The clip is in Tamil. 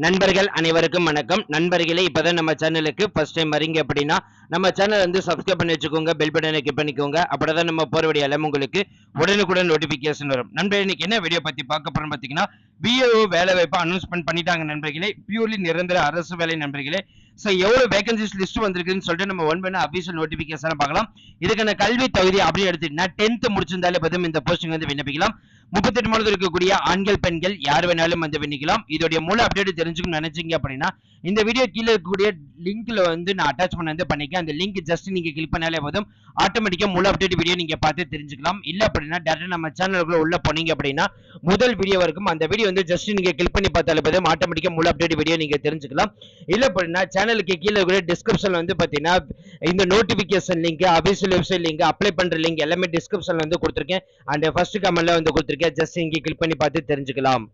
நண்பர்கள் அனைவருக்கும் வணக்கம். நண்பர்களே, இப்பதான் நம்ம சேனலுக்கு ஃபர்ஸ்ட் டைம் வரீங்க அப்படின்னா நம்ம சேனல் வந்து சப்ஸ்கிரைப் பண்ணி வச்சுக்கோங்க, பெல் பட்டனை கிளிக் பண்ணிக்கோங்க. அப்படிதான் நம்ம போற வீடியோ எல்லாம் உங்களுக்கு உடனுக்குடன் நோட்டிபிகேஷன் வரும். நண்பர்களே, இன்னைக்கு என்ன வீடியோ பத்தி பார்க்க போறோம் பாத்தீங்கன்னா, பிஏஓ வேலை வாய்ப்பு அனௌன்ஸ்மெண்ட் பண்ணிட்டாங்க நண்பர்களே. பியூர்லி நிரந்தர அரசு வேலை நண்பர்களே. சோ எவ்வளவு வேகன்சிஸ் லிஸ்ட் வந்திருக்குன்னு சொல்லிட்டு நம்ம ஒன் பண்ண அபிஷியல் நோட்டிபிகேஷன் பார்க்கலாம். இதுக்கான கல்வி தகுதி அப்படின்னு எடுத்துக்கிட்டா 10th முடிச்சிருந்தாலே போதும் இந்த போஸ்டிங் வந்து விண்ணப்பிக்கலாம். 38 மாதம் இருக்கக்கூடிய ஆண்கள் பெண்கள் யார் வேணாலும் வந்து விண்ணப்பிக்கலாம். இதோடைய முழு அப்டேட் தெரிஞ்சுக்கணும்னு நினைச்சீங்க அப்படின்னா இந்த வீடியோ கீழே இருக்கக்கூடிய லிங்க்ல வந்து நான் அட்டாச் பண்ண வந்து பண்ணிக்க. அந்த லிங்க் ஜஸ்ட் நீங்க கிளிக் பண்ணாலே போதும் ஆட்டோமேட்டிக்கா முழு அப்டேட் வீடியோ நீங்க பார்த்து தெரிஞ்சுக்கலாம். இல்ல அப்படின்னா டேரக்டா நம்ம சேனலுக்குள்ள உள்ள போனீங்க அப்படின்னா முதல் வீடியோ வரைக்கும் அந்த வீடியோ வந்து ஜஸ்ட் நீங்க கிளிக் பண்ணி பார்த்தாலே போதும் ஆட்டோமேட்டிக்கா முழு அப்டேட் வீடியோ நீங்க தெரிஞ்சுக்கலாம். இல்ல அப்படின்னா சேனலுக்கு கீழே இருக்கிற டிஸ்கிரிப்ஷன்ல வந்து பாத்தீங்கன்னா இந்த notification link, official website link, apply பண்ற லிங்க் எல்லாமே டிஸ்கிரிப்ஷன்ல வந்து கொடுத்திருக்கேன். அண்ட் ஃபர்ஸ்ட் கமெண்ட்ல வந்து கொடுத்திருக்கேன். ஜஸ்ட் இங்க கிளிக் பண்ணி பார்த்து தெரிஞ்சுக்கலாம்.